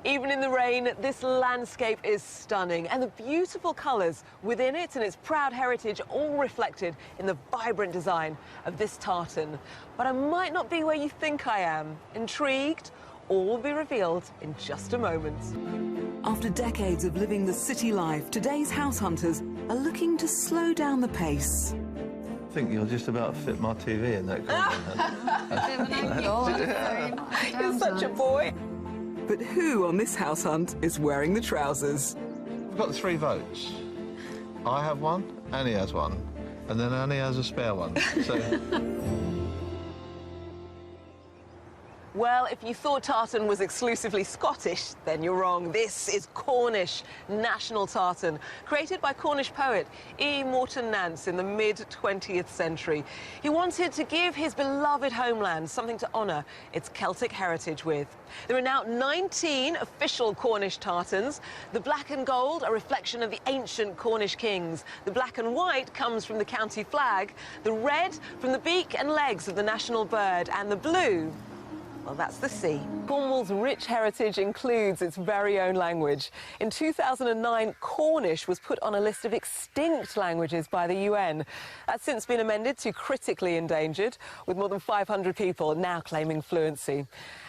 Even in the rain, this landscape is stunning, and the beautiful colours within it and its proud heritage all reflected in the vibrant design of this tartan. But I might not be where you think I am. Intrigued? All will be revealed in just a moment. After decades of living the city life, today's house hunters are looking to slow down the pace. I think you'll just about fit my TV in that corner. You're such a boy. But who on this house hunt is wearing the trousers? We've got 3 votes. I have one, Annie has one, and then Annie has a spare one. So. Well, if you thought tartan was exclusively Scottish, then you're wrong. This is Cornish national tartan, created by Cornish poet E. Morton Nance in the mid-20th century. He wanted to give his beloved homeland something to honour its Celtic heritage with. There are now 19 official Cornish tartans. The black and gold, a reflection of the ancient Cornish kings. The black and white comes from the county flag. The red from the beak and legs of the national bird. And the blue, well, that's the sea. Cornwall's rich heritage includes its very own language. In 2009, Cornish was put on a list of extinct languages by the UN. That's since been amended to critically endangered, with more than 500 people now claiming fluency.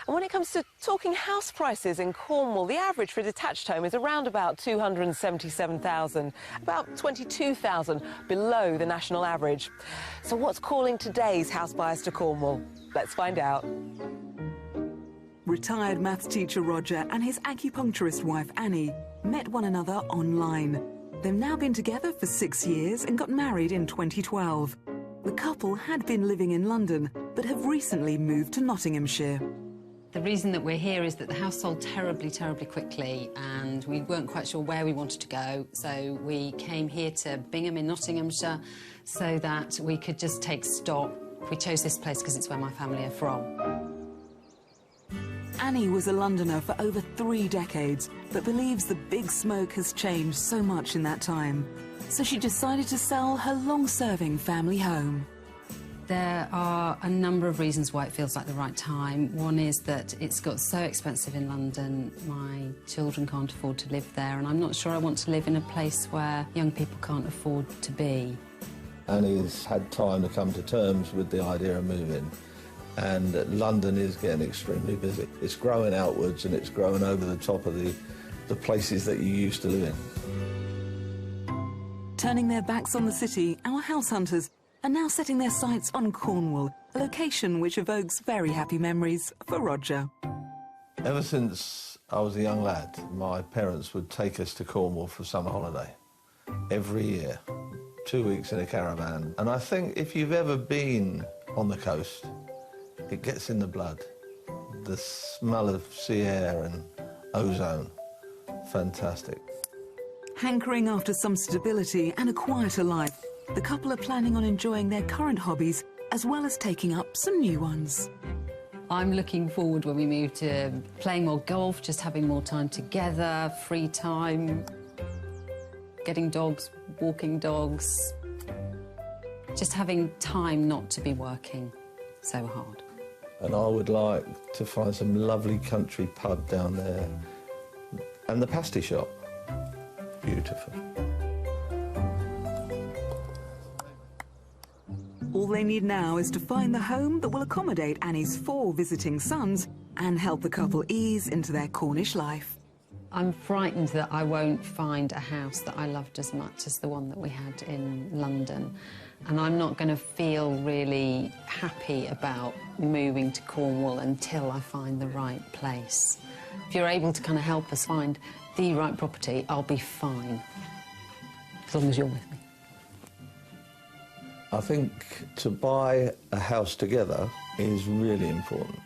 And when it comes to talking house prices in Cornwall, the average for a detached home is around about $277,000, about $22,000 below the national average. So what's calling today's house buyers to Cornwall? Let's find out. Retired maths teacher Roger and his acupuncturist wife Annie met one another online. They've now been together for 6 years and got married in 2012. The couple had been living in London, but have recently moved to Nottinghamshire. The reason that we're here is that the house sold terribly, terribly quickly, and we weren't quite sure where we wanted to go, so we came here to Bingham in Nottinghamshire so that we could just take stock. We chose this place because it's where my family are from. Annie was a Londoner for over 3 decades, but believes the big smoke has changed so much in that time. So she decided to sell her long-serving family home. There are a number of reasons why it feels like the right time. One is that it's got so expensive in London, my children can't afford to live there, and I'm not sure I want to live in a place where young people can't afford to be. Annie's had time to come to terms with the idea of moving, and London is getting extremely busy. It's growing outwards and it's growing over the top of the places that you used to live in. Turning their backs on the city, our house hunters are now setting their sights on Cornwall, a location which evokes very happy memories for Roger. Ever since I was a young lad, my parents would take us to Cornwall for summer holiday every year, 2 weeks in a caravan. And I think if you've ever been on the coast, it gets in the blood. The smell of sea air and ozone, fantastic. Hankering after some stability and a quieter life, the couple are planning on enjoying their current hobbies as well as taking up some new ones. I'm looking forward when we move to playing more golf, just having more time together, free time, getting dogs, walking dogs, just having time not to be working so hard. And I would like to find some lovely country pub down there. And the pasty shop, beautiful. All they need now is to find the home that will accommodate Annie's 4 visiting sons and help the couple ease into their Cornish life. I'm frightened that I won't find a house that I loved as much as the one that we had in London. And I'm not going to feel really happy about moving to Cornwall until I find the right place. If you're able to kind of help us find the right property, I'll be fine, as long as you're with me. I think to buy a house together is really important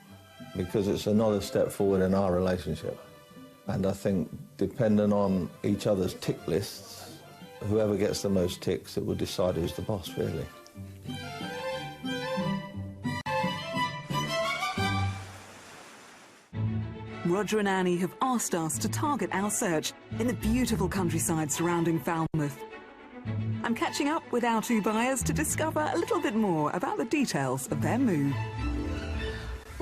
because it's another step forward in our relationship. And I think depending on each other's tick lists, whoever gets the most ticks, it will decide who's the boss, really. Roger and Annie have asked us to target our search in the beautiful countryside surrounding Falmouth. I'm catching up with our 2 buyers to discover a little bit more about the details of their move.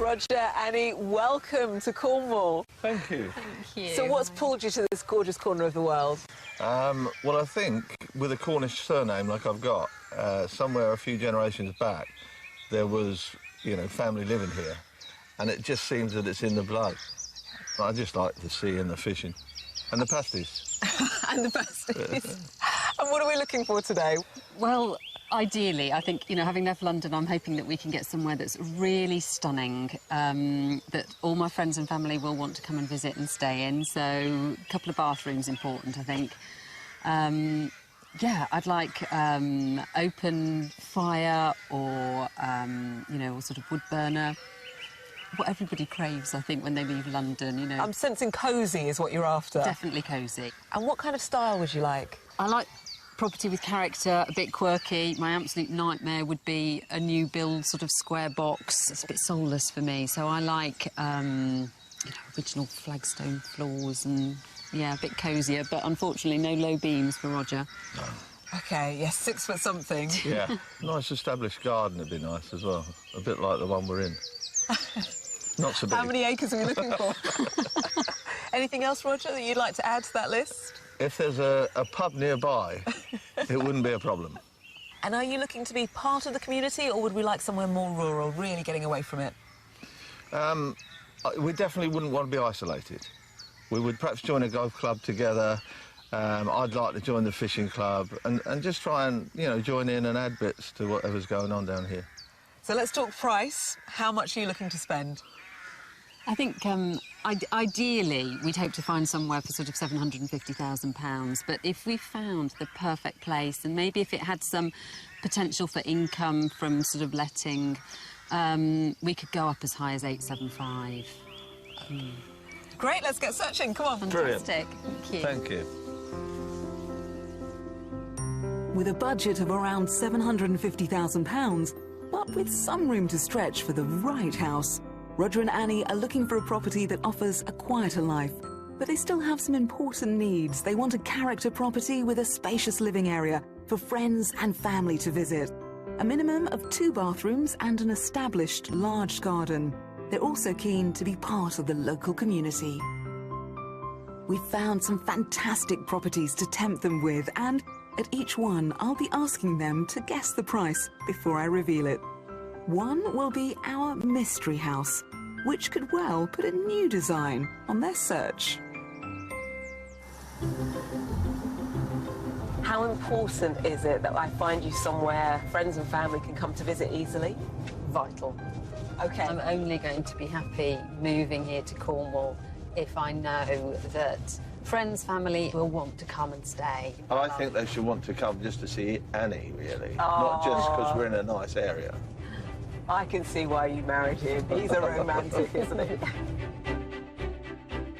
Roger, Annie, welcome to Cornwall. Thank you. Thank you. So what's pulled you to this gorgeous corner of the world? Well, I think with a Cornish surname like I've got, somewhere a few generations back, there was, you know, family living here, and it just seems that it's in the blood. I just like the sea and the fishing. And the pasties. And the pasties. And what are we looking for today? Well, ideally, I think, you know, having left London, I'm hoping that we can get somewhere that's really stunning, that all my friends and family will want to come and visit and stay in. So a couple of bathrooms important, I think. Yeah, I'd like open fire or, you know, a sort of wood burner. What everybody craves, I think, when they leave London, you know. I'm sensing cosy is what you're after. Definitely cosy. And what kind of style would you like? I like property with character, a bit quirky. My absolute nightmare would be a new build sort of square box. It's a bit soulless for me, so I like, you know, original flagstone floors and, yeah, a bit cosier, but unfortunately no low beams for Roger. No. OK, yes, 6 foot something. Yeah. Nice established garden would be nice as well. A bit like the one we're in. Not so big. How many acres are we looking for? Anything else, Roger, that you'd like to add to that list? If there's a pub nearby, it wouldn't be a problem. And are you looking to be part of the community, or would we like somewhere more rural, really getting away from it? We definitely wouldn't want to be isolated. We would perhaps join a golf club together. I'd like to join the fishing club and just try and, you know, join in and add bits to whatever's going on down here. So let's talk price. How much are you looking to spend? I think, ideally, we'd hope to find somewhere for sort of £750,000, but if we found the perfect place, and maybe if it had some potential for income from sort of letting, we could go up as high as 875. Great, let's get searching, come on. Fantastic. Thank you. Thank you. With a budget of around £750,000, but with some room to stretch for the right house, Roger and Annie are looking for a property that offers a quieter life, but they still have some important needs. They want a character property with a spacious living area for friends and family to visit, a minimum of 2 bathrooms and an established large garden. They're also keen to be part of the local community. We've found some fantastic properties to tempt them with, and at each one, I'll be asking them to guess the price before I reveal it. One will be our mystery house, which could well put a new design on their search. How important is it that I find you somewhere friends and family can come to visit easily? Vital. OK. I'm only going to be happy moving here to Cornwall if I know that friends, family will want to come and stay. I think they should want to come just to see Annie, really, not just because we're in a nice area. I can see why you married him. He's a romantic, isn't he?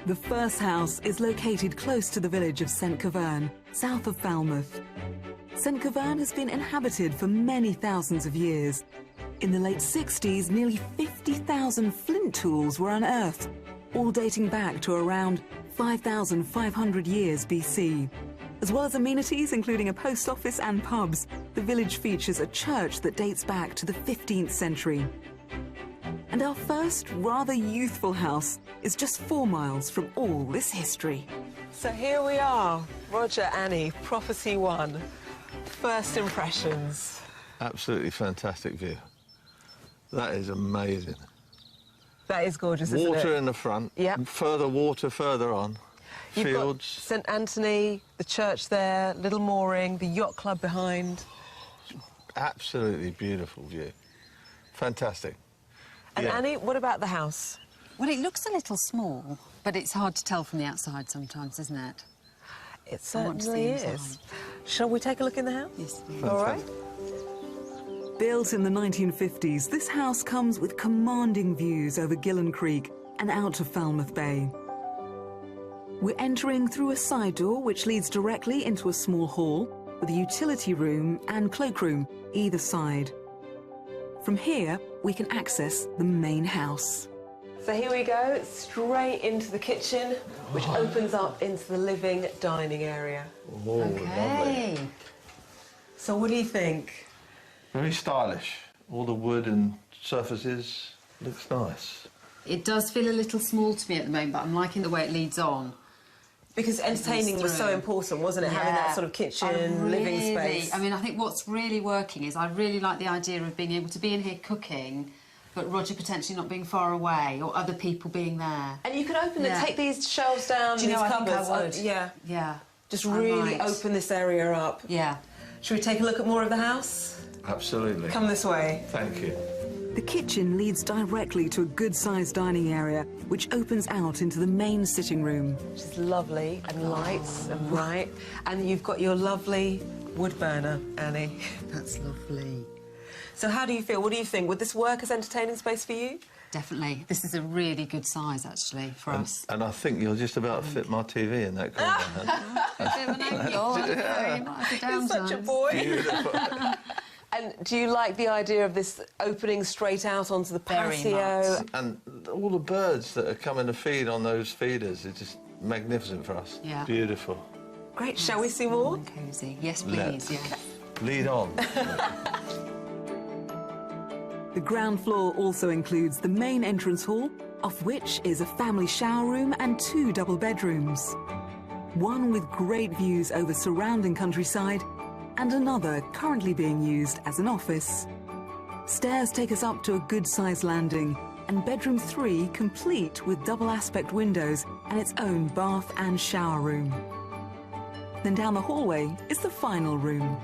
The first house is located close to the village of St Keverne, south of Falmouth. St Keverne has been inhabited for many thousands of years. In the late 60s, nearly 50,000 flint tools were unearthed, all dating back to around 5,500 years BC. As well as amenities, including a post office and pubs, the village features a church that dates back to the 15th century. And our first, rather youthful house is just 4 miles from all this history. So here we are, Roger, Annie, Property 1. First impressions. Absolutely fantastic view. That is amazing. That is gorgeous, isn't it? Water in the front, Yep. further water further on, You've got fields. St Anthony, the church there, little mooring, the yacht club behind. Absolutely beautiful view. Fantastic. And Yeah. Annie, what about the house? Well, it looks a little small, but it's hard to tell from the outside sometimes, isn't it? It I want to certainly see is. inside. Shall we take a look in the house? Yes, please. All right. Built in the 1950s, this house comes with commanding views over Gillen Creek and out to Falmouth Bay. We're entering through a side door which leads directly into a small hall with a utility room and cloakroom either side. From here, we can access the main house. So here we go, straight into the kitchen, which opens up into the living dining area. Oh, lovely. Okay. So what do you think? Very stylish. All the wood and surfaces, Looks nice. It does feel a little small to me at the moment, but I'm liking the way it leads on. Because entertaining was so important, wasn't it? Yeah. Having that sort of kitchen, living space. I mean, I think what's really working is I really like the idea of being able to be in here cooking, but Roger potentially not being far away, or other people being there. And you could open it, take these shelves down, Do you these know, cupboards. I think I would. Yeah. Yeah. Just really might. open this area up. Yeah. Should we take a look at more of the house? Absolutely. Come this way. Thank you. The kitchen leads directly to a good-sized dining area, which opens out into the main sitting room. Which is lovely, and lights and bright. And you've got your lovely wood burner, Annie. That's lovely. So how do you feel? What do you think? Would this work as entertaining space for you? Definitely. This is a really good size, actually, for us. And I think you'll just about fit my TV in that corner. You're such a boy. Beautiful. And do you like the idea of this opening straight out onto the Very patio? much. And all the birds that are coming to feed on those feeders are just magnificent for us. Yeah. Beautiful. Great. Shall we see more? Cosy. Yes, please. Let's. Yeah. Lead on. The ground floor also includes the main entrance hall, off which is a family shower room and 2 double bedrooms. One with great views over surrounding countryside, and another currently being used as an office. Stairs take us up to a good-sized landing, and bedroom 3 complete with double aspect windows and its own bath and shower room. Then down the hallway is the final room.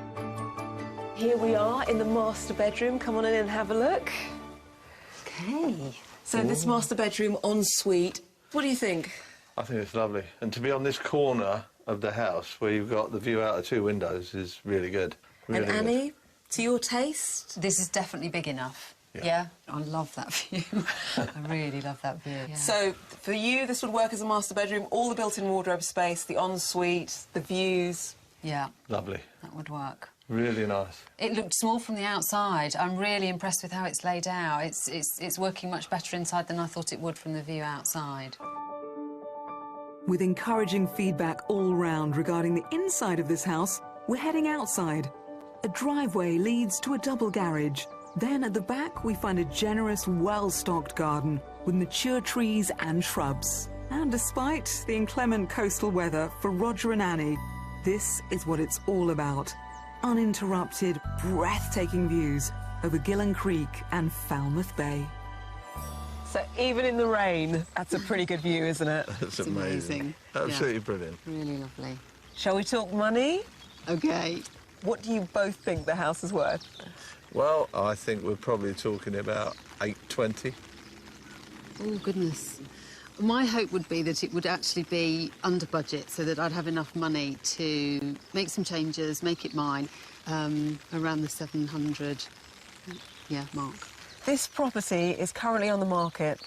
Here we are in the master bedroom. Come on in and have a look. Okay. So this master bedroom ensuite, what do you think? I think it's lovely. And to be on this corner of the house where you've got the view out of 2 windows is really good. Really And good. Annie, to your taste? This is definitely big enough. Yeah. Yeah? I love that view. I really love that view. Yeah. So for you, this would work as a master bedroom, all the built-in wardrobe space, the ensuite, the views. Yeah, Lovely. that would work. Really nice. It looked small from the outside. I'm really impressed with how it's laid out. It's working much better inside than I thought it would from the view outside. With encouraging feedback all round regarding the inside of this house, we're heading outside. A driveway leads to a double garage. Then at the back, we find a generous, well-stocked garden with mature trees and shrubs. And despite the inclement coastal weather, for Roger and Annie, this is what it's all about. Uninterrupted, breathtaking views over Gillen Creek and Falmouth Bay. So even in the rain, that's a pretty good view, isn't it? That's It's amazing. Absolutely brilliant. Really lovely. Shall we talk money? OK. What do you both think the house is worth? Well, I think we're probably talking about 820. Oh, goodness. My hope would be that it would actually be under budget so that I'd have enough money to make some changes, make it mine, around the 700 mark. This property is currently on the market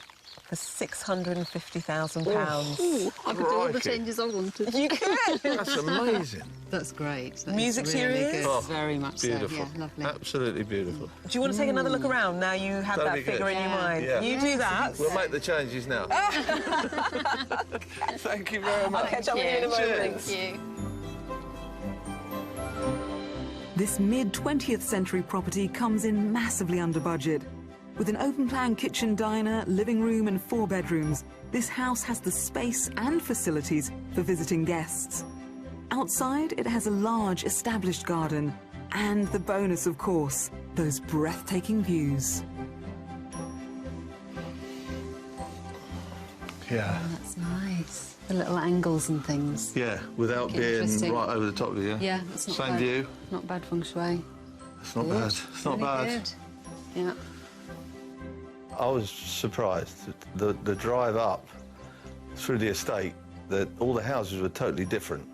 for £650,000. I could do all the Crikey. changes I wanted. You could! That's amazing. That's great. That Music is to your really ears? good. Oh, Very much beautiful. so. Yeah, lovely. Absolutely beautiful. Do you want to take another look around now you have That'd that be good. figure in your Yeah. mind? Yeah. You do that. We'll make the changes now. Thank you very much. I'll catch up with you in a moment. Thank you. This mid-20th century property comes in massively under budget. With an open-plan kitchen diner, living room and 4 bedrooms, this house has the space and facilities for visiting guests. Outside, it has a large established garden and the bonus, of course, those breathtaking views. Yeah. That's nice. The little angles and things. Yeah, without Make it being interesting. right over the top of you. Yeah, that's not Same bad. view. Not bad feng shui. It's not bad. It's not Really bad. good. Yeah. I was surprised. The drive up through the estate, that all the houses were totally different.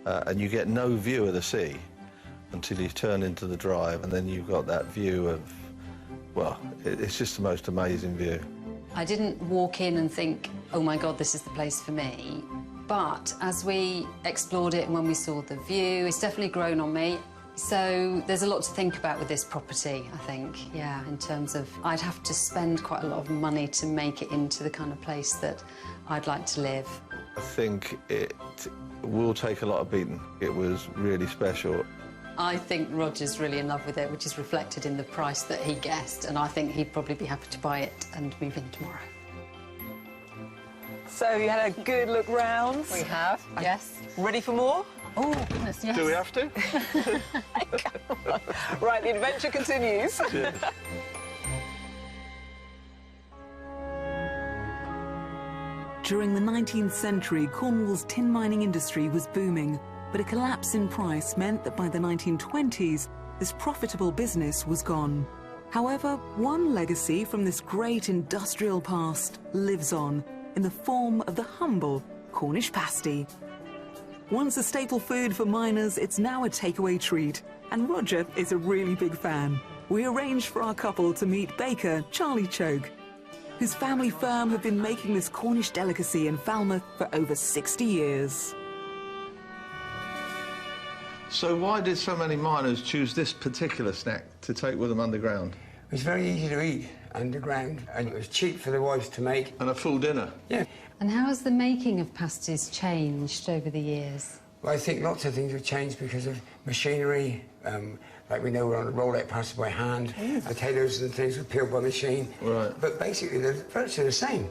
And you get no view of the sea until you turn into the drive, and then you've got that view of, well, it's just the most amazing view. I didn't walk in and think, oh my God, this is the place for me. But as we explored it and when we saw the view, it's definitely grown on me. So there's a lot to think about with this property, I think, yeah, in terms of I'd have to spend quite a lot of money to make it into the kind of place that I'd like to live. I think it will take a lot of beating. It was really special. I think Roger's really in love with it, which is reflected in the price that he guessed, and I think he'd probably be happy to buy it and move in tomorrow. So you had a good look round. We have, yes. Ready for more? Oh, goodness, yes. Do we have to? Right, the adventure continues. Cheers. During the 19th century, Cornwall's tin mining industry was booming, but a collapse in price meant that by the 1920s, this profitable business was gone. However, one legacy from this great industrial past lives on in the form of the humble Cornish pasty. Once a staple food for miners, it's now a takeaway treat, and Roger is a really big fan. We arranged for our couple to meet baker Charlie Choke, whose family firm have been making this Cornish delicacy in Falmouth for over 60 years. So why did so many miners choose this particular snack to take with them underground? It was very easy to eat underground, and it was cheap for the wives to make. And a full dinner? Yeah. And how has the making of pasties changed over the years? Well, I think lots of things have changed because of machinery. Like we know we're on a roll-out pasty by hand. Potatoes and things were peeled by machine. Right. But basically, they're virtually the same.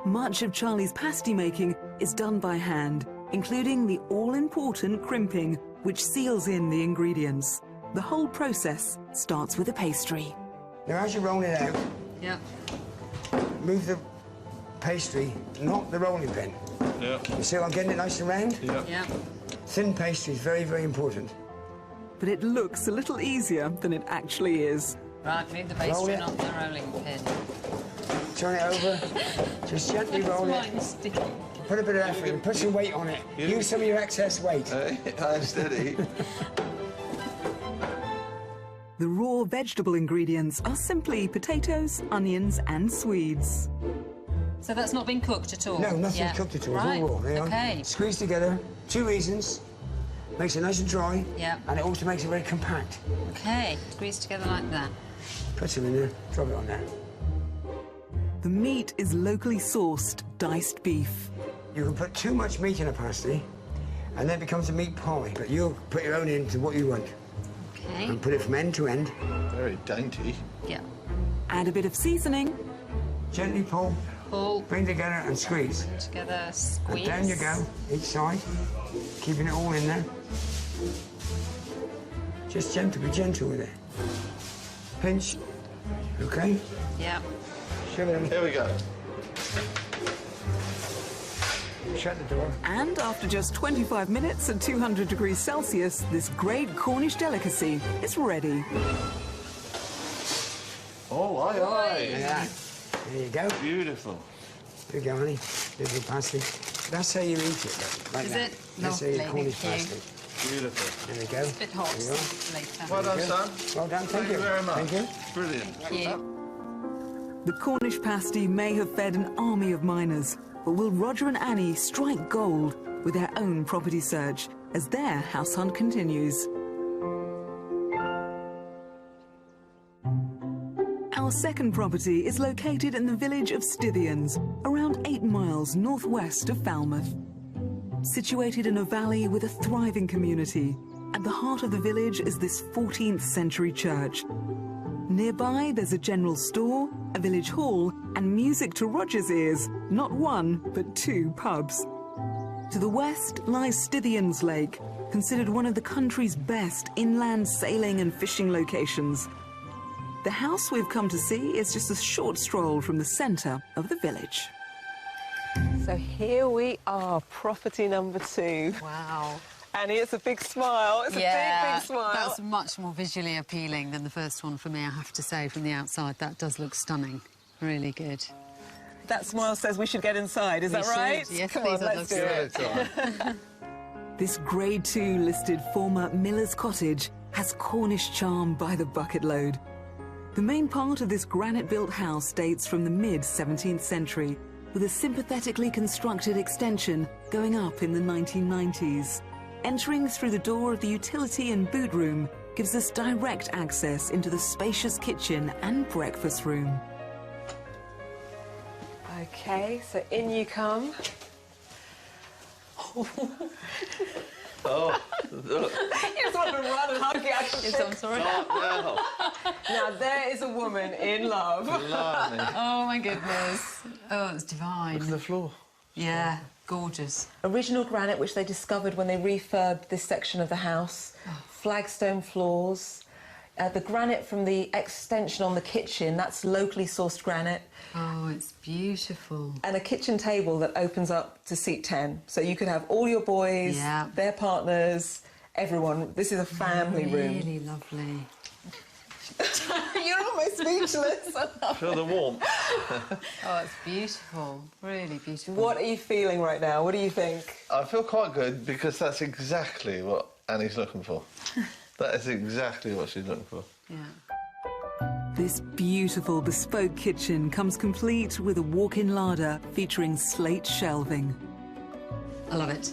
Much of Charlie's pasty making is done by hand, including the all-important crimping, which seals in the ingredients. The whole process starts with a pastry. Now, as you roll it out, Yeah. move the pastry, not the rolling pin. Yeah. You see how I'm getting it nice and round? Yeah. Yeah. Thin pastry is very, very important. But it looks a little easier than it actually is. Right, move the Roll pastry, it. not the rolling pin. Turn it over, just gently roll it. Mine's sticky. Put a bit of effort in, put some weight on it. Use some of your excess weight. Steady. The raw vegetable ingredients are simply potatoes, onions and Swedes. So that's not been cooked at all? No, nothing's Yeah. cooked at all. Right. It's all raw. There you are. Okay. Squeeze together. 2 reasons. Makes it nice and dry. Yeah. And it also makes it very compact. Okay. Squeeze together like that. Put some in there. Drop it on there. The meat is locally sourced diced beef. You can put too much meat in a pasty, and then it becomes a meat pie. But you'll put your own into what you want Okay. and put it from end to end. Very dainty. Yeah. Add a bit of seasoning. Gently pull, Pull bring together and squeeze. together, And squeeze. down you go, each side, keeping it all in there. Just gentle, be gentle with it. Pinch. Okay? Yeah. Shove it in. Here we go. Shut the door. And after just 25 minutes at 200 degrees Celsius, this great Cornish delicacy is ready. Oh, aye, aye. Yeah. There you go. Beautiful. Here you go, honey. Little pasty. That's how you eat it, like Is that. it? That's how you Lovely, Cornish thank you. pasty. Beautiful. There we go. It's a bit hot There you are. later. Well done, Good. son. Well done, thank you. very much. Thank you. Brilliant. Thank you. The Cornish pasty may have fed an army of miners, but will Roger and Annie strike gold with their own property search as their house hunt continues? Our second property is located in the village of Stithians, around 8 miles northwest of Falmouth. Situated in a valley with a thriving community, at the heart of the village is this 14th century church. Nearby, there's a general store, a village hall, and music to Roger's ears, not one, but 2 pubs. To the west lies Stithians Lake, considered one of the country's best inland sailing and fishing locations. The house we've come to see is just a short stroll from the centre of the village. So here we are, property number 2. Wow. Annie, it's a big smile. It's a big, big smile. That's much more visually appealing than the first one for me, I have to say, from the outside. That does look stunning. Really good. That smile says we should get inside, is that right? Yes, Come please, on, that let's looks do it. This Grade 2 listed former Miller's Cottage has Cornish charm by the bucket load. The main part of this granite-built house dates from the mid-17th century, with a sympathetically constructed extension going up in the 1990s. Entering through the door of the utility and boot room gives us direct access into the spacious kitchen and breakfast room. Okay, so in you come. Oh, look. You just want to run and hug it. Yes, I'm sorry. Oh, Now, there is a woman in love. no. Blimey. Oh, my goodness. Oh, it's divine. Look at the floor. Yeah, gorgeous. Original granite, which they discovered when they refurbed this section of the house. Flagstone floors. The granite from the extension on the kitchen, that's locally sourced granite. Oh, it's beautiful. And a kitchen table that opens up to seat 10. So you could have all your boys, Yeah. their partners, everyone. This is a family room. Really lovely. You're almost speechless. Feel the warmth. Oh, it's beautiful. Really beautiful. What are you feeling right now? What do you think? I feel quite good because that's exactly what Annie's looking for. That is exactly what she's looking for. Yeah. This beautiful bespoke kitchen comes complete with a walk-in larder featuring slate shelving. I love it.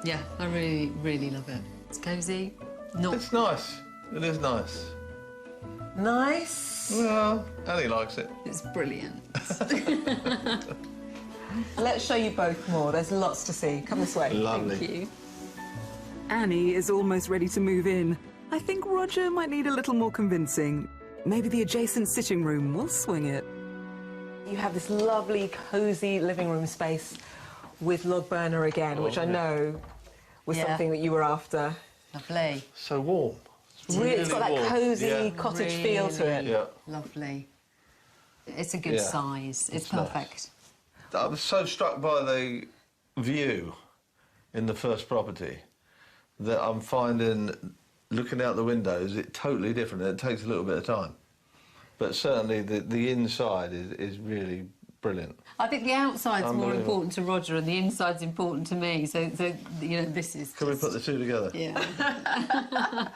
Yeah, I really, really love it. It's cosy. Not... It's nice. It is nice. Nice. Well, Annie likes it. It's brilliant. Let's show you both more. There's lots to see. Come this way. Lovely. Thank you. Annie is almost ready to move in. I think Roger might need a little more convincing. Maybe the adjacent sitting room will swing it. You have this lovely, cosy living room space with log burner again, which I know was Yeah. something that you were after. Lovely. So warm. Really, it's got that warm. cosy Yeah. cottage feel to it. Yeah. Lovely. It's a good Yeah. size. It's It's nice. perfect. I was so struck by the view in the first property that I'm finding, looking out the windows, it's totally different. It takes a little bit of time. But certainly the inside is really brilliant. I think the outside's more Unbelievable. important to Roger and the inside's important to me. So you know, this is. Can we just- put the two together? Yeah.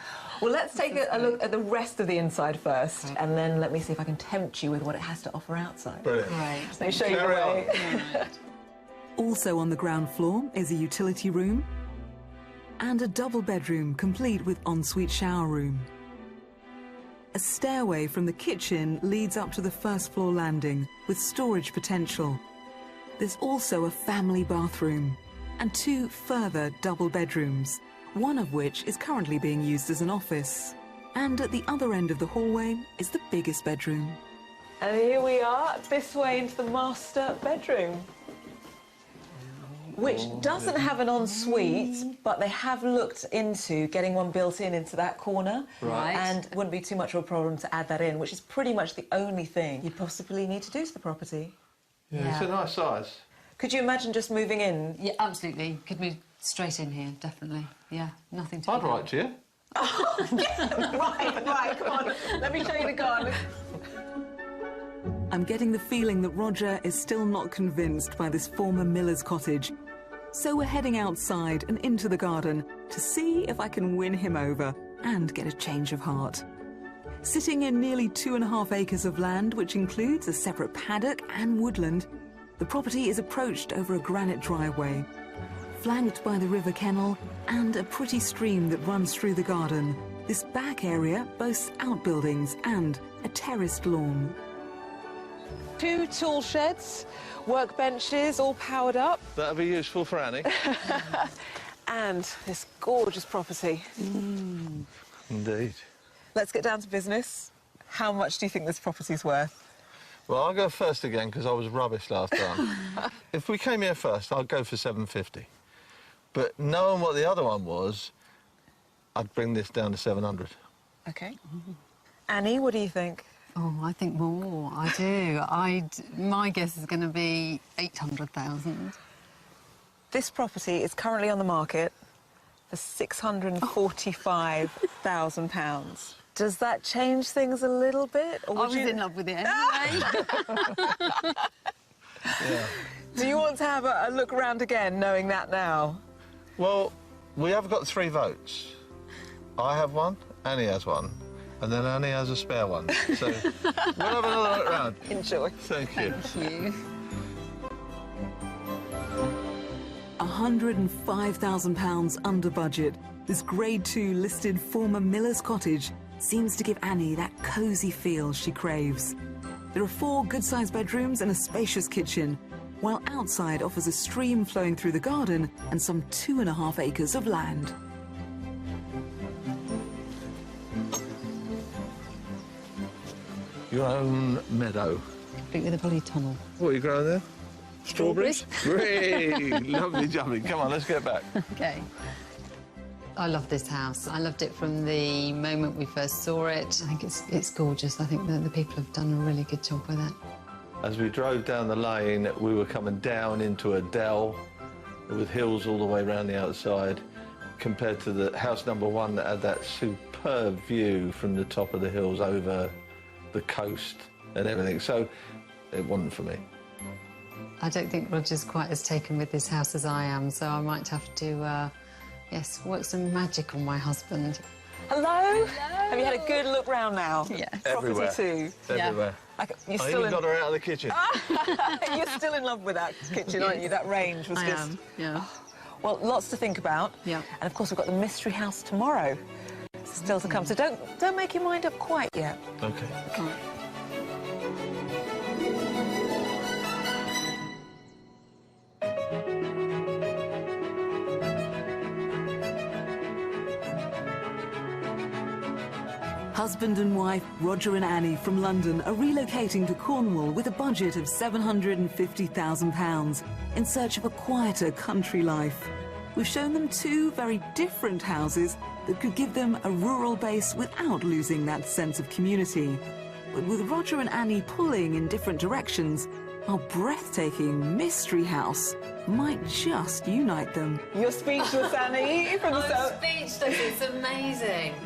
Well, let's take a look at the rest of the inside first, and then let me see if I can tempt you with what it has to offer outside. Brilliant. Great. Let me show you the Carry on. way. Also on the ground floor is a utility room and a double bedroom complete with ensuite shower room. A stairway from the kitchen leads up to the first floor landing with storage potential. There's also a family bathroom and 2 further double bedrooms, one of which is currently being used as an office. And at the other end of the hallway is the biggest bedroom. And here we are, this way into the master bedroom, which doesn't have an ensuite, but they have looked into getting one built in into that corner. Right. And wouldn't be too much of a problem to add that in, which is pretty much the only thing you'd possibly need to do to the property. Yeah, it's a nice size. Could you imagine just moving in? Yeah, absolutely. Could move straight in here, definitely. Yeah, nothing to I'd be write to you. right, come on. Let me show you the garden. I'm getting the feeling that Roger is still not convinced by this former miller's cottage. So we're heading outside and into the garden to see if I can win him over and get a change of heart. Sitting in nearly 2.5 acres of land, which includes a separate paddock and woodland, the property is approached over a granite driveway, flanked by the River Kennel and a pretty stream that runs through the garden. This back area boasts outbuildings and a terraced lawn. 2 tool sheds, workbenches, all powered up, That'd be useful for Annie. and this gorgeous property. Indeed. Let's get down to business. How much do you think this property's worth? Well, I'll go first again because I was rubbish last time. If we came here first, I'd go for 750. But knowing what the other one was, I'd bring this down to 700. OK. Annie, what do you think? Oh, I think more. I do. My guess is going to be 800,000. This property is currently on the market for £645,000. Does that change things a little bit? Or I would was you... in love with it anyway. Do you want to have a look around again, knowing that now? Well, we have got 3 votes. I have one, Annie has one, and then Annie has a spare one. So we'll have another look round. Enjoy. Thank you. Thank you. £105,000 under budget, this Grade 2 listed former miller's cottage seems to give Annie that cosy feel she craves. There are 4 good-sized bedrooms and a spacious kitchen, while outside offers a stream flowing through the garden and some 2.5 acres of land. Your own meadow. Complete with a polytunnel. What are you growing there? Strawberries. Great! Lovely jubbly. Come on, let's get back. Okay. I love this house. I loved it from the moment we first saw it. I think it's gorgeous. I think that the people have done a really good job with it. As we drove down the lane, we were coming down into a dell with hills all the way around the outside, compared to the house number 1 that had that superb view from the top of the hills over the coast and everything. So it wasn't for me. I don't think Roger's quite as taken with this house as I am, so I might have to, yes, work some magic on my husband. Hello? Have you had a good look round now? Yeah. Everywhere. Property 2. Everywhere. You're I still even got her out of the kitchen. You're still in love with that kitchen, aren't you? That range was I just... am, yeah. Well, lots to think about. Yeah. And of course we've got the mystery house tomorrow. Still to come. So don't make your mind up quite yet. Okay. Husband and wife Roger and Annie from London are relocating to Cornwall with a budget of £750,000 in search of a quieter country life. We've shown them 2 very different houses that could give them a rural base without losing that sense of community. But with Roger and Annie pulling in different directions, our breathtaking mystery house might just unite them. You're speechless, Annie, from the south. Speechless, it's amazing.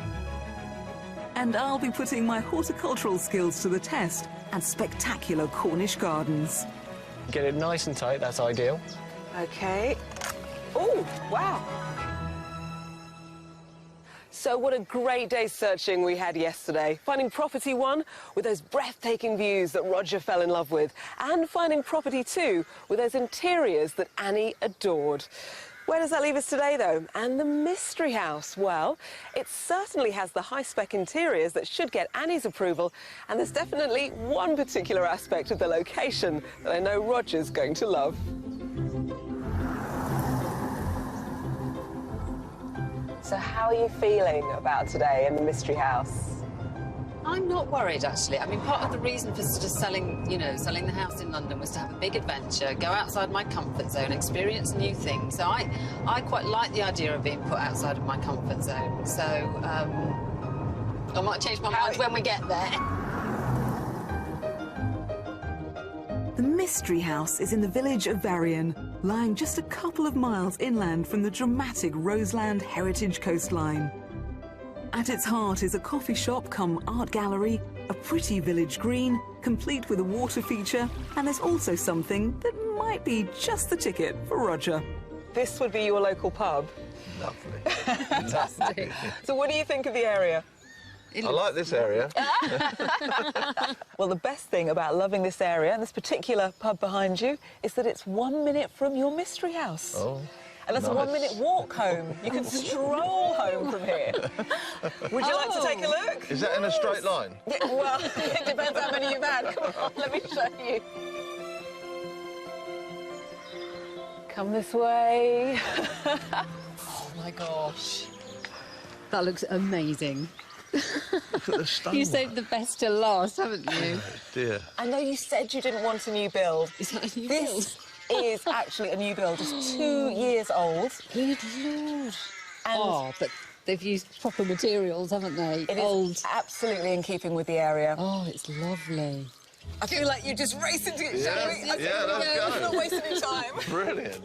And I'll be putting my horticultural skills to the test at spectacular Cornish gardens. Get it nice and tight, that's ideal. OK. Oh, wow. So what a great day searching we had yesterday. Finding property 1 with those breathtaking views that Roger fell in love with, and finding property 2 with those interiors that Annie adored. Where does that leave us today, though? And the mystery house? Well, it certainly has the high-spec interiors that should get Annie's approval, and there's definitely one particular aspect of the location that I know Roger's going to love. So how are you feeling about today in the mystery house? I'm not worried, actually. I mean, part of the reason for sort of selling the house in London was to have a big adventure, go outside my comfort zone, experience new things. So I quite like the idea of being put outside of my comfort zone. So I might change my mind when we get there. The mystery house is in the village of Varian, lying just a couple of miles inland from the dramatic Roseland Heritage coastline. At its heart is a coffee shop come art gallery, a pretty village green, complete with a water feature, and there's also something that might be just the ticket for Roger. This would be your local pub. Lovely. Fantastic. So what do you think of the area? I like this area. Well, the best thing about loving this area and this particular pub behind you is that it's 1 minute from your mystery house. Oh. And that's Nice. a 1 minute walk home. You can stroll home from here. Would you like to take a look? Is that in a straight line? Yeah, well, it depends how many you've had. Come on, let me show you. Come this way. Oh, my gosh. That looks amazing. Look at the stone. You saved the best till last, haven't you? Oh, dear. I know you said you didn't want a new build. Is that a new This is actually a new build, just 2 years old. Good Lord. And but they've used proper materials, haven't they? it is absolutely in keeping with the area. Oh, it's lovely. I feel like you're just racing to get shall we? Yeah, let's go. Let's not waste any time. Brilliant.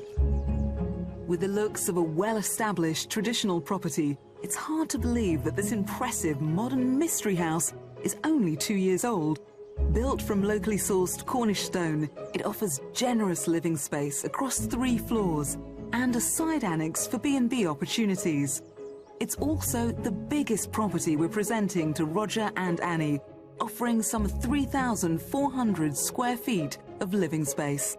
With the looks of a well-established traditional property, it's hard to believe that this impressive modern mystery house is only 2 years old. Built from locally sourced Cornish stone, it offers generous living space across 3 floors and a side annex for B&B opportunities. It's also the biggest property we're presenting to Roger and Annie, offering some 3,400 square feet of living space.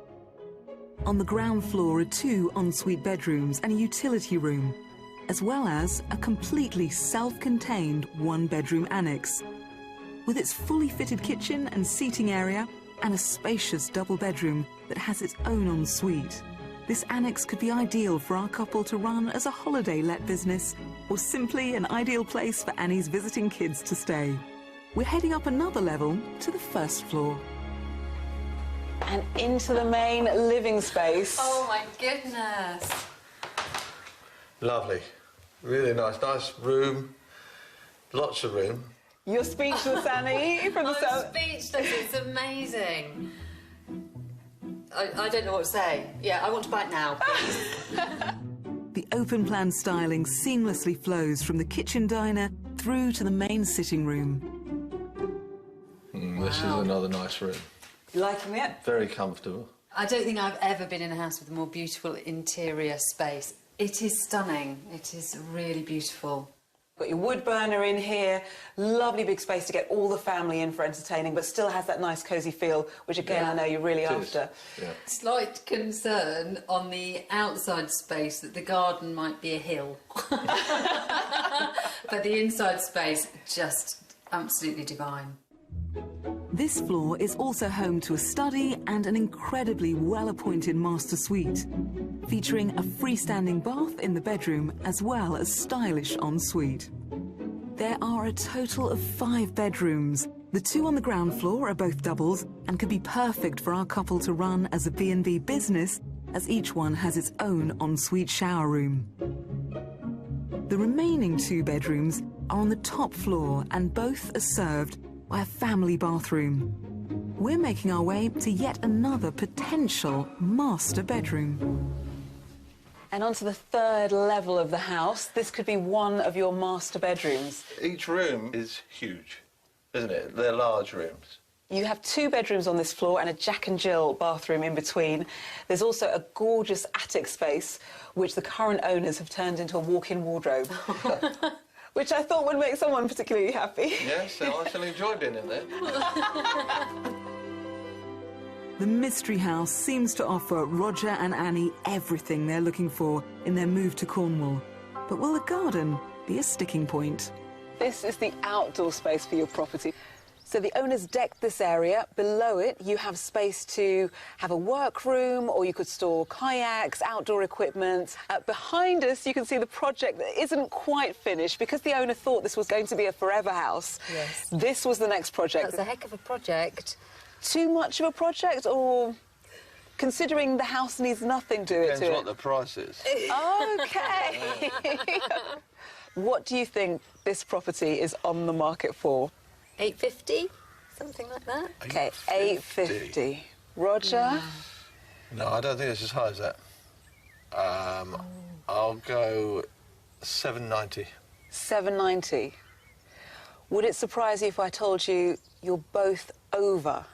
On the ground floor are 2 ensuite bedrooms and a utility room, as well as a completely self-contained 1-bedroom annex. With its fully fitted kitchen and seating area and a spacious double bedroom that has its own ensuite, this annex could be ideal for our couple to run as a holiday let business or simply an ideal place for Annie's visiting kids to stay. we're heading up another level to the first floor. And into the main living space. Oh, my goodness. Lovely. Really nice. Nice room. Lots of room. You're speechless, Annie, from the I'm south. speechless. It's amazing. I don't know what to say. Yeah, I want to bite now, please. The open-plan styling seamlessly flows from the kitchen diner through to the main sitting room. This is another nice room. You liking it? Very comfortable. I don't think I've ever been in a house with a more beautiful interior space. It is stunning. It is really beautiful. Got your wood burner in here, lovely big space to get all the family in for entertaining, but still has that nice cosy feel, which again I know you're really after. Yeah. Slight concern on the outside space that the garden might be a hill. But the inside space, just absolutely divine. This floor is also home to a study and an incredibly well-appointed master suite, featuring a freestanding bath in the bedroom as well as stylish ensuite. There are a total of 5 bedrooms. The 2 on the ground floor are both doubles and could be perfect for our couple to run as a B&B business, as each one has its own ensuite shower room. The remaining 2 bedrooms are on the top floor and both are served by a family bathroom. We're making our way to yet another potential master bedroom. And onto the 3rd level of the house. This could be one of your master bedrooms. Each room is huge, isn't it? They're large rooms. You have 2 bedrooms on this floor and a Jack and Jill bathroom in between. There's also a gorgeous attic space, which the current owners have turned into a walk-in wardrobe. Which I thought would make someone particularly happy. Yes, I shall enjoy being in there. The Mystery House seems to offer Roger and Annie everything they're looking for in their move to Cornwall. But will the garden be a sticking point? This is the outdoor space for your property. So the owners decked this area. Below it, you have space to have a workroom, or you could store kayaks, outdoor equipment. Behind us, you can see the project that isn't quite finished because the owner thought this was going to be a forever house. Yes. This was the next project. That's a heck of a project. Too much of a project, or considering the house needs nothing to it? Depends what the price is. OK. What do you think this property is on the market for? 850, something like that. OK, 850. Roger? No, I don't think it's as high as that. I'll go 790. 790. Would it surprise you if I told you you're both over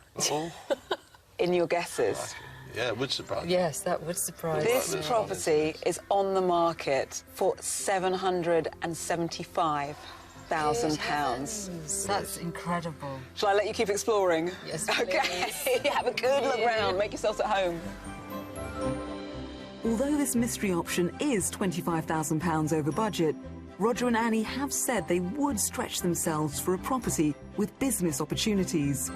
in your guesses? Yeah, it would surprise me. Yes, that would surprise me. This property is on the market for £775,000. That's incredible. Shall I let you keep exploring? Yes, OK. Have a good look round. Make yourselves at home. Although this mystery option is £25,000 over budget, Roger and Annie have said they would stretch themselves for a property with business opportunities.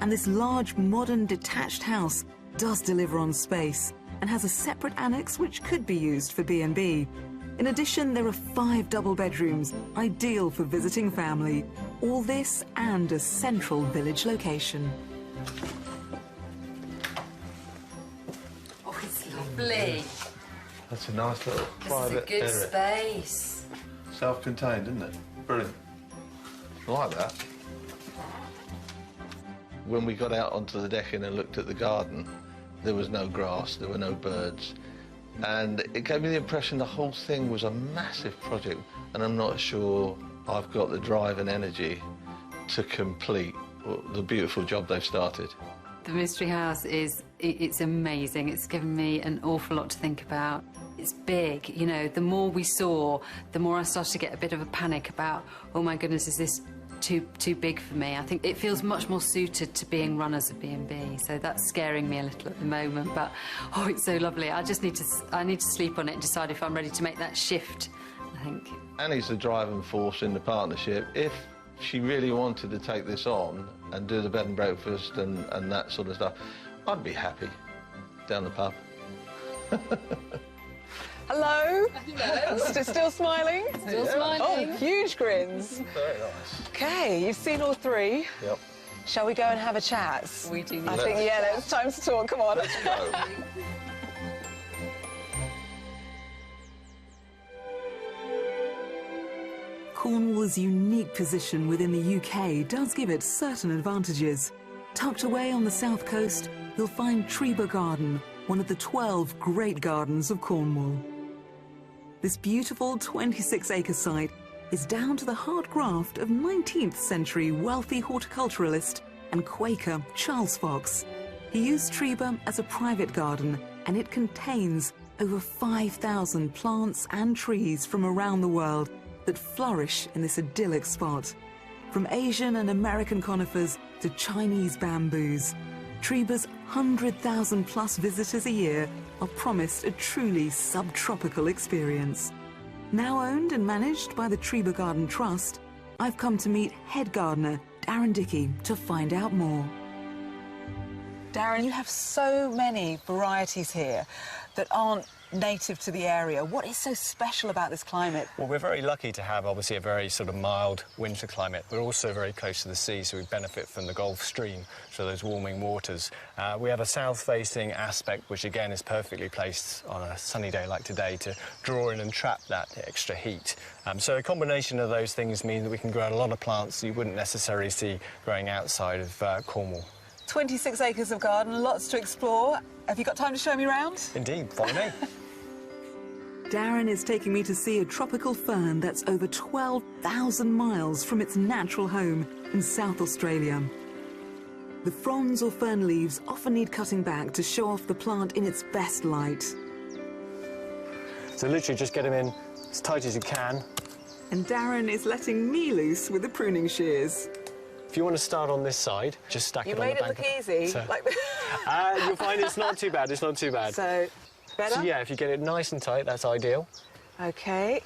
And this large, modern, detached house does deliver on space and has a separate annex which could be used for B&B. In addition, there are 5 double bedrooms, ideal for visiting family. All this and a central village location. Oh, it's lovely. That's a nice little This is a private good area. space. Self-contained, isn't it? Brilliant. I like that. When we got out onto the decking and looked at the garden, there was no grass, there were no birds. And it gave me the impression the whole thing was a massive project, and I'm not sure I've got the drive and energy to complete the beautiful job they've started. The Mystery House it's amazing. It's given me an awful lot to think about. It's big, you know, the more we saw, the more I started to get a bit of a panic about, oh my goodness, is this too big for me? I think it feels much more suited to being run as a B&B, so that's scaring me a little at the moment, but oh, it's so lovely. I need to sleep on it and decide if I'm ready to make that shift, I think. Annie's the driving force in the partnership. If she really wanted to take this on and do the bed and breakfast and that sort of stuff, I'd be happy down the pub. Hello? Still smiling? Still smiling. Oh, huge grins. Very nice. OK, you've seen all three. Yep. Shall we go and have a chat? We do need I think, yeah, it's time to talk. Come on. Let's go. Cornwall's unique position within the UK does give it certain advantages. Tucked away on the south coast, you'll find Treba Garden, one of the 12 great gardens of Cornwall. This beautiful 26-acre site is down to the hard graft of 19th century wealthy horticulturalist and Quaker Charles Fox. He used Treba as a private garden, and it contains over 5,000 plants and trees from around the world that flourish in this idyllic spot. From Asian and American conifers to Chinese bamboos, Treba's 100,000 plus visitors a year are promised a truly subtropical experience. Now owned and managed by the Treba Garden Trust, I've come to meet head gardener Darren Dickey to find out more. Darren, you have so many varieties here that aren't native to the area. What is so special about this climate? Well, we're very lucky to have, obviously, a very sort of mild winter climate. We're also very close to the sea, so we benefit from the Gulf Stream, so those warming waters. We have a south-facing aspect, which, again, is perfectly placed on a sunny day like today to draw in and trap that extra heat. So a combination of those things mean that we can grow a lot of plants you wouldn't necessarily see growing outside of Cornwall. 26 acres of garden, lots to explore. Have you got time to show me around? Indeed, follow me. Darren is taking me to see a tropical fern that's over 12,000 miles from its natural home in South Australia. The fronds or fern leaves often need cutting back to show off the plant in its best light. So literally just get them in as tight as you can. And Darren is letting me loose with the pruning shears. If you want to start on this side, just stack You it on the made it bank. look easy. So, Like... you'll find it's not too bad, it's not too bad. So, better? So, yeah, if you get it nice and tight, that's ideal. OK.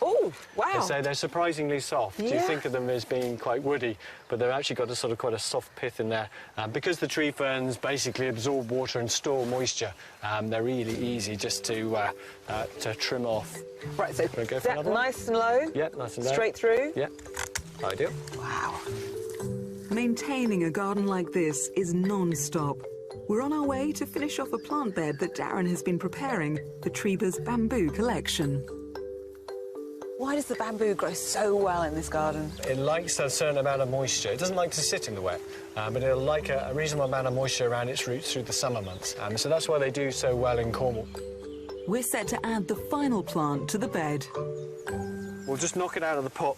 Oh, wow. So they're surprisingly soft. You Yeah. think of them as being quite woody, but they've actually got a sort of quite a soft pith in there. Because the tree ferns basically absorb water and store moisture, they're really easy just to trim off. Right, so Wanna go for another one? nice and low. Yeah, nice and low. Straight through. Yeah, ideal. Wow. Maintaining a garden like this is non-stop. We're on our way to finish off a plant bed that Darren has been preparing for Treba's bamboo collection. Why does the bamboo grow so well in this garden? It likes a certain amount of moisture. It doesn't like to sit in the wet, but it'll like a reasonable amount of moisture around its roots through the summer months. So that's why they do so well in Cornwall. We're set to add the final plant to the bed. We'll just knock it out of the pot.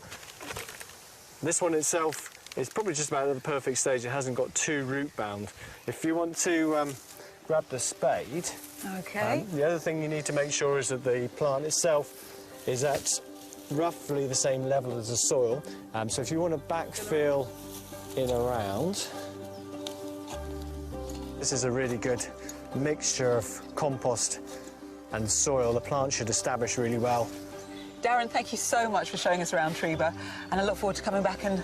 This one itself is probably just about at the perfect stage. It hasn't got too root bound. If you want to grab the spade, OK. the other thing you need to make sure is that the plant itself is at roughly the same level as the soil. So if you want to backfill in around, this is a really good mixture of compost and soil. The plant should establish really well. Darren, thank you so much for showing us around Treba, and I look forward to coming back and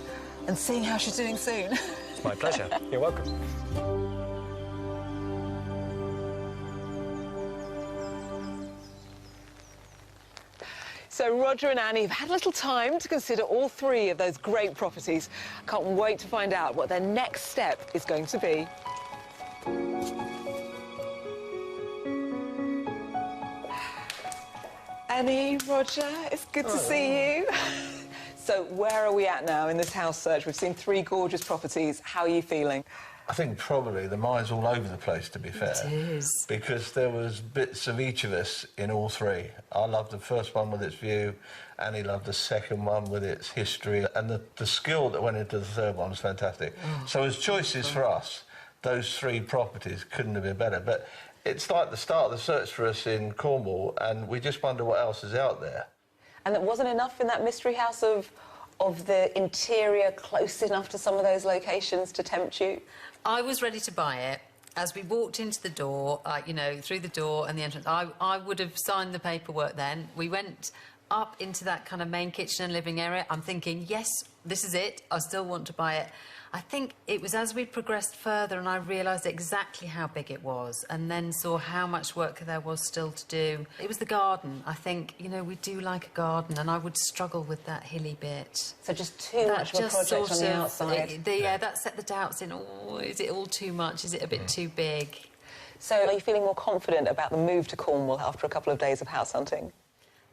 seeing how she's doing soon. It's my pleasure. You're welcome. So Roger and Annie have had a little time to consider all three of those great properties. Can't wait to find out what their next step is going to be. Annie, Roger, it's good to see you. So where are we at now in this house search? We've seen three gorgeous properties. How are you feeling? I think probably the mind's all over the place, to be fair. It is. Because there was bits of each of us in all three. I loved the first one with its view, Annie loved the second one with its history, and the skill that went into the third one was fantastic. So as choices for us, those three properties couldn't have been better. But it's like the start of the search for us in Cornwall, and we just wonder what else is out there. And it wasn't enough in that mystery house of the interior close enough to some of those locations to tempt you? I was ready to buy it. As we walked into the door, you know, through the door and the entrance, I would have signed the paperwork then. We went up into that kind of main kitchen and living area. I'm thinking, yes, this is it. I still want to buy it. I think it was as we progressed further and I realised exactly how big it was and then saw how much work there was still to do. It was the garden. I think, you know, we do like a garden and I would struggle with that hilly bit. So just too much of a project on the outside. Yeah, that set the doubts in, oh, is it all too much? Is it a bit too big? So are you feeling more confident about the move to Cornwall after a couple of days of house hunting?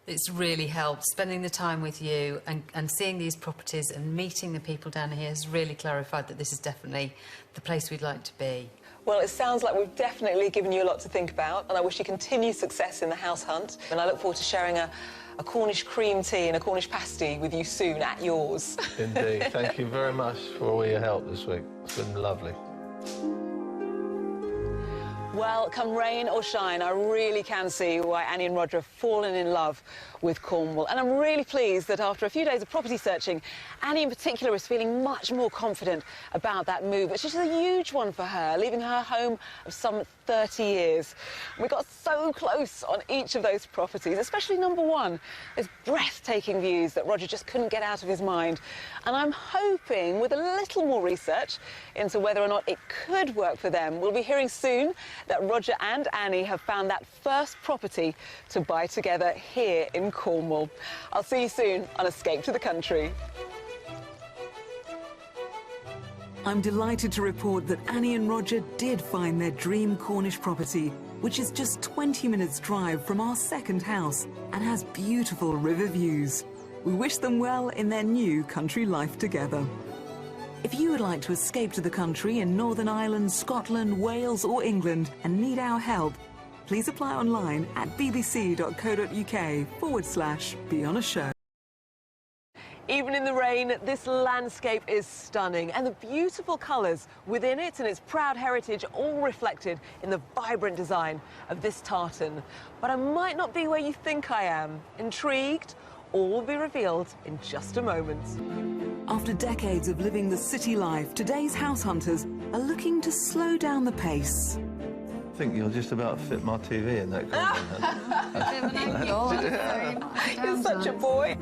It's really helped. Spending the time with you and seeing these properties and meeting the people down here has really clarified that this is definitely the place we'd like to be. Well, it sounds like we've definitely given you a lot to think about, and I wish you continued success in the house hunt. And I look forward to sharing a Cornish cream tea and a Cornish pasty with you soon at yours. Indeed. Thank you very much for all your help this week. It's been lovely. Well, come rain or shine, I really can see why Annie and Roger have fallen in love with Cornwall. And I'm really pleased that after a few days of property searching, Annie in particular is feeling much more confident about that move, which is a huge one for her, leaving her home of some 30 years. We got so close on each of those properties, especially number one. There's breathtaking views that Roger just couldn't get out of his mind. And I'm hoping, with a little more research into whether or not it could work for them, we'll be hearing soon that Roger and Annie have found that first property to buy together here in Cornwall. I'll see you soon on Escape to the Country. I'm delighted to report that Annie and Roger did find their dream Cornish property, which is just 20 minutes' drive from our second house and has beautiful river views. We wish them well in their new country life together. If you would like to escape to the country in Northern Ireland, Scotland, Wales or England and need our help, please apply online at bbc.co.uk/be on a show. Even in the rain, this landscape is stunning, and the beautiful colours within it and its proud heritage all reflected in the vibrant design of this tartan. But I might not be where you think I am. Intrigued? All will be revealed in just a moment. After decades of living the city life, today's house hunters are looking to slow down the pace. I think you'll just about fit my TV in that corner. You're such a boy.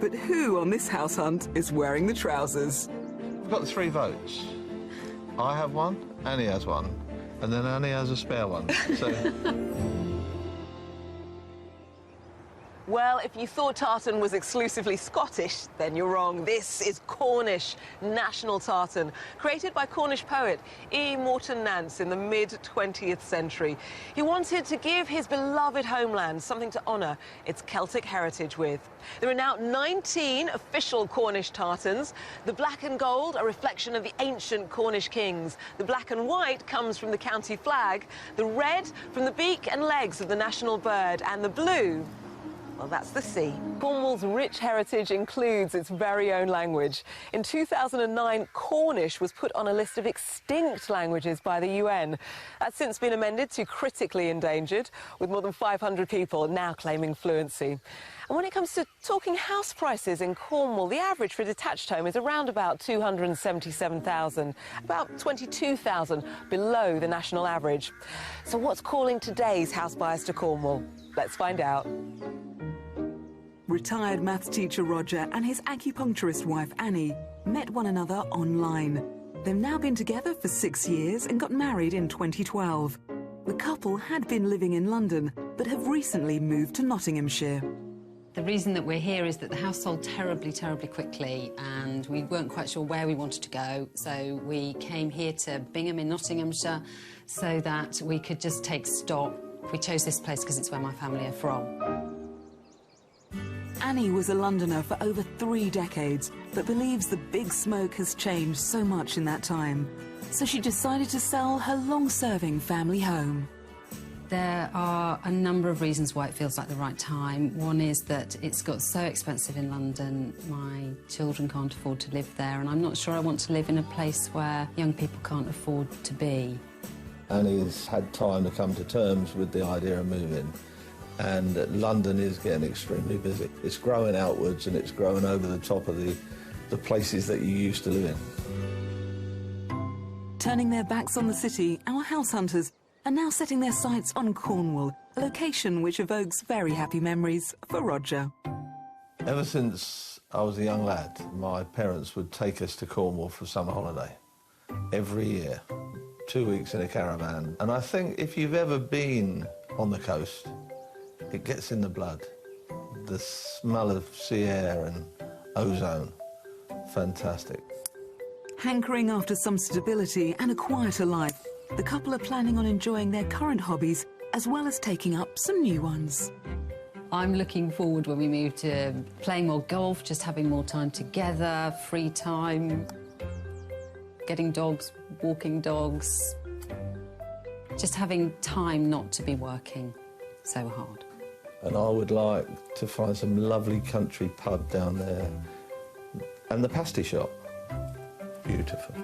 But who on this house hunt is wearing the trousers? We've got 3 votes. I have one, Annie has one, and then Annie has a spare one. So. Well, if you thought tartan was exclusively Scottish, then you're wrong. This is Cornish national tartan, created by Cornish poet E. Morton Nance in the mid-20th century. He wanted to give his beloved homeland something to honour its Celtic heritage with. There are now 19 official Cornish tartans. The black and gold, a reflection of the ancient Cornish kings. The black and white comes from the county flag. The red from the beak and legs of the national bird. And the blue, well, that's the sea. Cornwall's rich heritage includes its very own language. In 2009, Cornish was put on a list of extinct languages by the UN. That's since been amended to critically endangered, with more than 500 people now claiming fluency. And when it comes to talking house prices in Cornwall, the average for a detached home is around about $277,000, about $22,000 below the national average. So what's calling today's house buyers to Cornwall? Let's find out. Retired maths teacher Roger and his acupuncturist wife Annie met one another online. They've now been together for 6 years and got married in 2012. The couple had been living in London, but have recently moved to Nottinghamshire. The reason that we're here is that the house sold terribly, terribly quickly and we weren't quite sure where we wanted to go. So we came here to Bingham in Nottinghamshire so that we could just take stock. We chose this place because it's where my family are from. Annie was a Londoner for over 3 decades, but believes the big smoke has changed so much in that time. So she decided to sell her long-serving family home. There are a number of reasons why it feels like the right time. One is that it's got so expensive in London, my children can't afford to live there, and I'm not sure I want to live in a place where young people can't afford to be. Annie has had time to come to terms with the idea of moving, and London is getting extremely busy. It's growing outwards and it's growing over the top of the places that you used to live in. Turning their backs on the city, our house hunters are now setting their sights on Cornwall, a location which evokes very happy memories for Roger. Ever since I was a young lad, my parents would take us to Cornwall for summer holiday every year, 2 weeks in a caravan. And I think if you've ever been on the coast, it gets in the blood. The smell of sea air and ozone, fantastic. Hankering after some stability and a quieter life, the couple are planning on enjoying their current hobbies as well as taking up some new ones. I'm looking forward when we move to playing more golf, just having more time together, free time, getting dogs, walking dogs, just having time not to be working so hard. And I would like to find some lovely country pub down there. And the pasty shop, beautiful.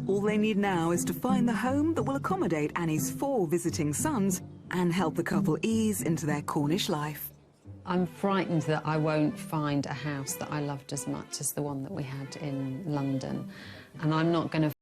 All they need now is to find the home that will accommodate Annie's 4 visiting sons and help the couple ease into their Cornish life. I'm frightened that I won't find a house that I loved as much as the one that we had in London. And I'm not going to